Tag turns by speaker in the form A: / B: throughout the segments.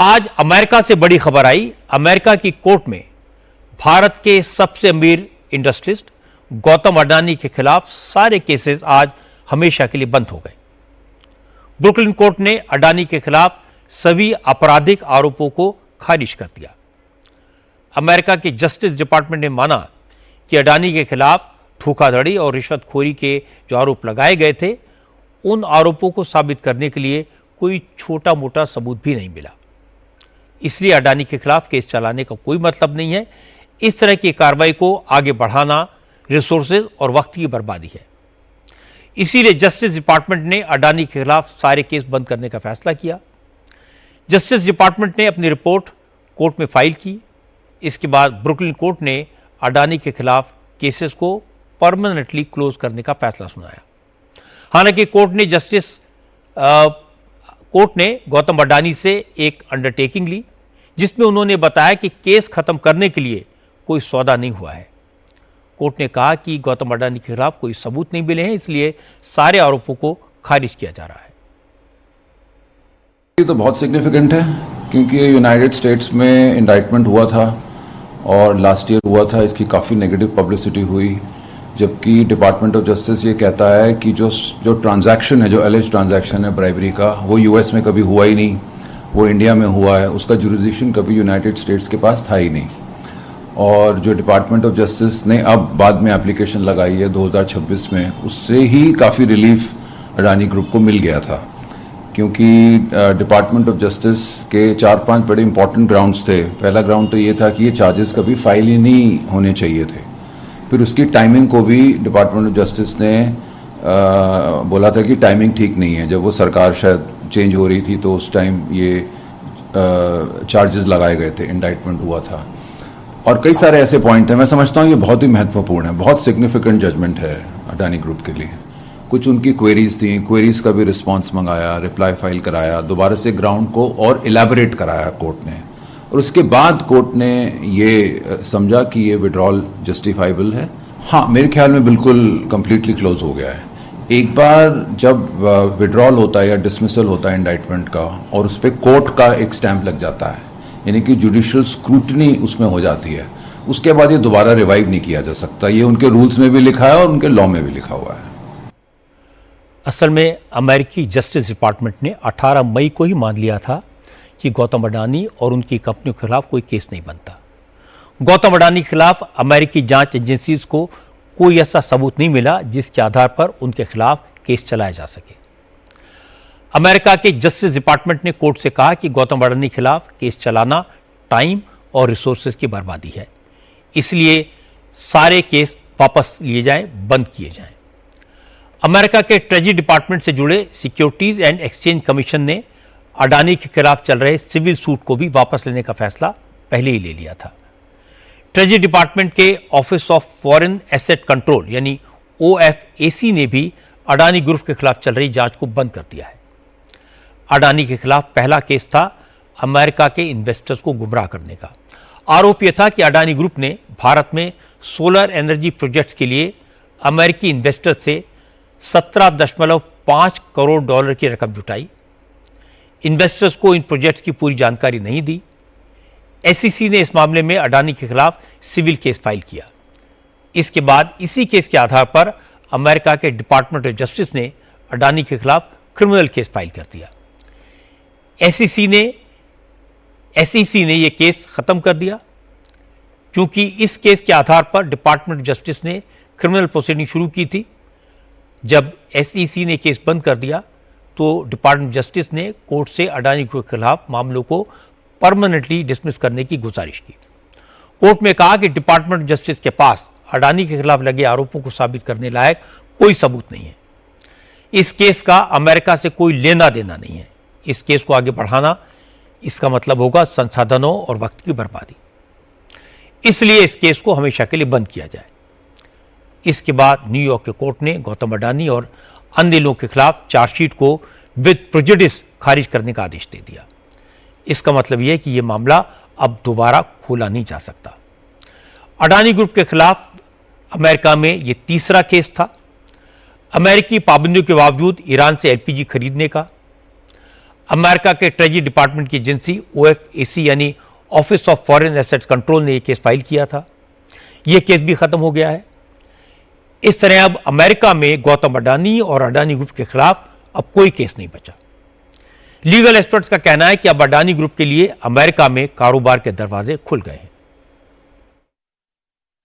A: आज अमेरिका से बड़ी खबर आई। अमेरिका की कोर्ट में भारत के सबसे अमीर इंडस्ट्रियलिस्ट गौतम अडानी के खिलाफ सारे केसेस आज हमेशा के लिए बंद हो गए। ब्रुकलिन कोर्ट ने अडानी के खिलाफ सभी आपराधिक आरोपों को खारिज कर दिया। अमेरिका के जस्टिस डिपार्टमेंट ने माना कि अडानी के खिलाफ धोखाधड़ी और रिश्वतखोरी के जो आरोप लगाए गए थे, उन आरोपों को साबित करने के लिए कोई छोटा मोटा सबूत भी नहीं मिला। इसलिए अडानी के खिलाफ केस चलाने का कोई मतलब नहीं है। इस तरह की कार्रवाई को आगे बढ़ाना रिसोर्सेज और वक्त की बर्बादी है। इसीलिए जस्टिस डिपार्टमेंट ने अडानी के खिलाफ सारे केस बंद करने का फैसला किया। जस्टिस डिपार्टमेंट ने अपनी रिपोर्ट कोर्ट में फाइल की। इसके बाद ब्रुकलिन कोर्ट ने अडानी के खिलाफ केसेस को परमानेंटली क्लोज करने का फैसला सुनाया। हालांकि कोर्ट ने गौतम अडानी से एक अंडरटेकिंग ली, जिसमें उन्होंने बताया कि केस खत्म करने के लिए कोई सौदा नहीं हुआ है। कोर्ट ने कहा कि गौतम अडानी के खिलाफ कोई सबूत नहीं मिले हैं, इसलिए सारे आरोपों को खारिज किया जा रहा है।
B: ये तो बहुत सिग्निफिकेंट है, क्योंकि यूनाइटेड स्टेट्स में इंडाइटमेंट हुआ था और लास्ट ईयर हुआ था। इसकी काफ़ी नेगेटिव पब्लिसिटी हुई, जबकि डिपार्टमेंट ऑफ जस्टिस ये कहता है कि जो ट्रांजैक्शन है, जो एलिज ट्रांजैक्शन है ब्राइबरी का, वो यूएस में कभी हुआ ही नहीं, वो इंडिया में हुआ है। उसका जुरिडिक्शन कभी यूनाइटेड स्टेट्स के पास था ही नहीं। और जो डिपार्टमेंट ऑफ जस्टिस ने अब बाद में एप्लीकेशन लगाई है 2026 में, उससे ही काफ़ी रिलीफ अडानी ग्रुप को मिल गया था, क्योंकि डिपार्टमेंट ऑफ जस्टिस के 4-5 बड़े इंपॉर्टेंट ग्राउंड्स थे। पहला ग्राउंड तो ये था कि ये चार्जेस कभी फाइल ही नहीं होने चाहिए थे। फिर उसकी टाइमिंग को भी डिपार्टमेंट ऑफ जस्टिस ने बोला था कि टाइमिंग ठीक नहीं है। जब वो सरकार शायद चेंज हो रही थी तो उस टाइम ये चार्जेस लगाए गए थे, इंडाइटमेंट हुआ था। और कई सारे ऐसे पॉइंट हैं। मैं समझता हूँ ये बहुत ही महत्वपूर्ण है, बहुत सिग्निफिकेंट जजमेंट है अडानी ग्रुप के लिए। कुछ उनकी क्वेरीज थी, क्वेरीज का भी रिस्पॉन्स मंगाया, रिप्लाई फाइल कराया, दोबारा से ग्राउंड को और इलेबोरेट कराया कोर्ट ने। और उसके बाद कोर्ट ने ये समझा कि ये विड्रॉल जस्टिफाइबल है। हाँ, मेरे ख्याल में बिल्कुल कंप्लीटली क्लोज हो गया है। एक बार जब विड्रॉल होता है या डिसमिसल होता है इंडाइटमेंट का, और उस पर कोर्ट का एक स्टैंप लग जाता है, यानी कि जुडिशियल स्क्रूटनी उसमें हो जाती है, उसके बाद ये दोबारा रिवाइव नहीं किया जा सकता। ये उनके रूल्स में भी लिखा है और उनके लॉ में भी लिखा हुआ है।
A: असल में अमेरिकी जस्टिस डिपार्टमेंट ने 18 मई को ही मान लिया था कि गौतम अडानी और उनकी कंपनियों के खिलाफ कोई केस नहीं बनता। गौतम अडानी के खिलाफ अमेरिकी जांच एजेंसीज को कोई ऐसा सबूत नहीं मिला जिसके आधार पर उनके खिलाफ केस चलाया जा सके। अमेरिका के जस्टिस डिपार्टमेंट ने कोर्ट से कहा कि गौतम अडानी के खिलाफ केस चलाना टाइम और रिसोर्सेज की बर्बादी है, इसलिए सारे केस वापस लिए जाएं, बंद किए जाएं। अमेरिका के ट्रेजरी डिपार्टमेंट से जुड़े सिक्योरिटीज एंड एक्सचेंज कमीशन ने अडानी के खिलाफ चल रहे सिविल सूट को भी वापस लेने का फैसला पहले ही ले लिया था। ट्रेजरी डिपार्टमेंट के office of foreign asset control यानी OFAC ने भी अडानी ग्रुप के खिलाफ चल रही जांच को बंद कर दिया है। अडानी के खिलाफ पहला केस था अमेरिका के इन्वेस्टर्स को गुमराह करने का। आरोप यह था कि अडानी ग्रुप ने भारत में सोलर एनर्जी प्रोजेक्ट्स के लिए अमेरिकी इन्वेस्टर्स से 17.5 करोड़ डॉलर की रकम जुटाई। इन्वेस्टर्स को इन प्रोजेक्ट्स की पूरी जानकारी नहीं दी। SEC ने इस मामले में अडानी के खिलाफ सिविल केस फाइल किया। इसके बाद इसी केस के आधार पर अमेरिका के डिपार्टमेंट ऑफ जस्टिस ने अडानी के खिलाफ क्रिमिनल केस फाइल कर दिया। SEC ने यह केस खत्म कर दिया, क्योंकि इस केस के आधार पर डिपार्टमेंट ऑफ जस्टिस ने क्रिमिनल प्रोसीडिंग शुरू की थी। जब SEC ने केस बंद कर दिया तो डिपार्टमेंट ऑफ जस्टिस ने कोर्ट से अडानी के खिलाफ मामलों को परमानेंटली डिसमिस करने की गुजारिश की। कोर्ट में कहा कि डिपार्टमेंट ऑफ जस्टिस के पास अडानी के खिलाफ लगे आरोपों को साबित करने लायक कोई सबूत नहीं है। इस केस का अमेरिका से कोई लेना देना नहीं है। इस केस को आगे बढ़ाना, इसका मतलब होगा संसाधनों और वक्त की बर्बादी। इसलिए इस केस को हमेशा के लिए बंद किया जाए। इसके बाद न्यूयॉर्क के कोर्ट ने गौतम अडानी और अन्य लोगों के खिलाफ चार्जशीट को विद प्रेजुडिस खारिज करने का आदेश दे दिया। इसका मतलब यह है कि यह मामला अब दोबारा खोला नहीं जा सकता। अडानी ग्रुप के खिलाफ अमेरिका में यह तीसरा केस था। अमेरिकी पाबंदियों के बावजूद ईरान से LPG खरीदने का, अमेरिका के ट्रेजरी डिपार्टमेंट की एजेंसी OFAC यानी office of foreign assets control ने यह केस फाइल किया था। यह केस भी खत्म हो गया है। इस तरह अब अमेरिका में गौतम अडानी और अडानी ग्रुप के खिलाफ अब कोई केस नहीं बचा। लीगल एक्सपर्ट्स का कहना है कि अब अडानी ग्रुप के लिए अमेरिका में कारोबार के दरवाजे खुल गए हैं।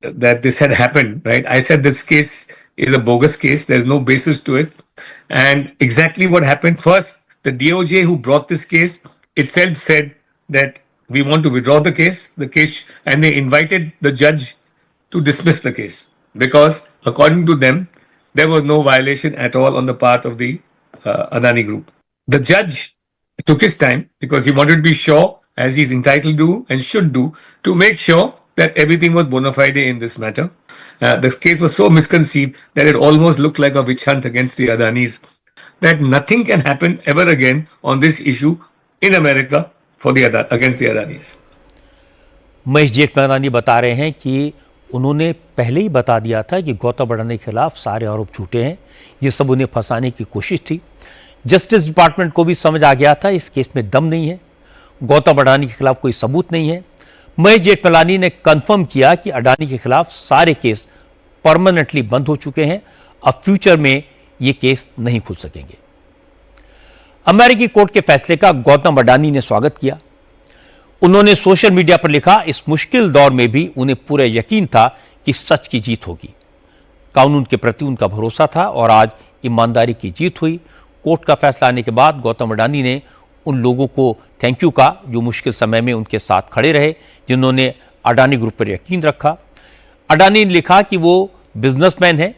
C: That this had happened, right? I said this case is a bogus case. There's no basis to it. And exactly what happened first, the DOJ who brought this case itself said that we want to withdraw the case, and they invited the judge to dismiss the case because according to them, there was no violation at all on the part of the Adani group. The judge took his time because he wanted to be sure, as he's entitled to and should do, to make sure that everything was bona fide in this matter. The case was so misconceived that it almost looked like a witch hunt against the Adanis, that nothing can happen ever again on this issue in America against the Adanis.
A: Mahesh Jethmalani बता रहे हैं कि उन्होंने पहले ही बता दिया था कि गौतम अडानी के खिलाफ सारे आरोप झूठे हैं। ये सब उन्हें फंसाने की कोशिश थी। जस्टिस डिपार्टमेंट को भी समझ आ गया था इस केस में दम नहीं है, गौतम अडानी के खिलाफ कोई सबूत नहीं है। महेश जेठमलानी ने कंफर्म किया कि अडानी के खिलाफ सारे केस परमानेंटली बंद हो चुके हैं। अब फ्यूचर में ये केस नहीं खुल सकेंगे। अमेरिकी कोर्ट के फैसले का गौतम अडानी ने स्वागत किया। उन्होंने सोशल मीडिया पर लिखा, इस मुश्किल दौर में भी उन्हें पूरा यकीन था कि सच की जीत होगी। कानून के प्रति उनका भरोसा था और आज ईमानदारी की जीत हुई। कोर्ट का फैसला आने के बाद गौतम अडानी ने उन लोगों को थैंक यू कहा जो मुश्किल समय में उनके साथ खड़े रहे, जिन्होंने अडानी ग्रुप पर यकीन रखा। अडानी ने लिखा कि वो बिजनेसमैन हैं,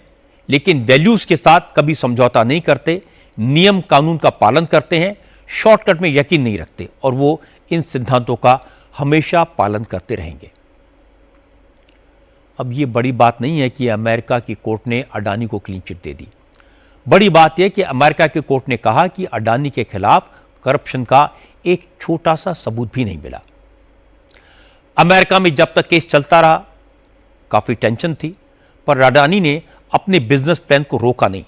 A: लेकिन वैल्यूज के साथ कभी समझौता नहीं करते, नियम कानून का पालन करते हैं, शॉर्टकट में यकीन नहीं रखते और वो इन सिद्धांतों का हमेशा पालन करते रहेंगे। अब ये बड़ी बात नहीं है कि अमेरिका की कोर्ट ने अडानी को क्लीन चिट दे दी। बड़ी बात यह कि अमेरिका की कोर्ट ने कहा कि अडानी के खिलाफ करप्शन का एक छोटा सा सबूत भी नहीं मिला। अमेरिका में जब तक केस चलता रहा काफी टेंशन थी, पर अडानी ने अपने बिजनेस प्लान को रोका नहीं।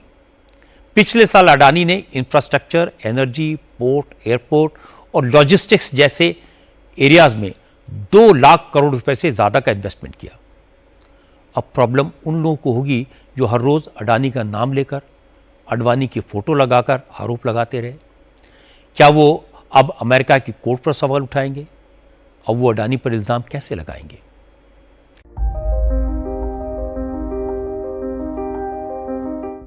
A: पिछले साल अडानी ने इंफ्रास्ट्रक्चर, एनर्जी, पोर्ट, एयरपोर्ट और लॉजिस्टिक्स जैसे एरियाज में 2 लाख करोड़ रुपए से ज्यादा का इन्वेस्टमेंट किया। अब प्रॉब्लम उन लोगों को होगी जो हर रोज अडानी का नाम लेकर, अडवाणी की फोटो लगाकर आरोप लगाते रहे। क्या वो अब अमेरिका की कोर्ट पर सवाल उठाएंगे? अब वो अडानी पर इल्जाम कैसे लगाएंगे?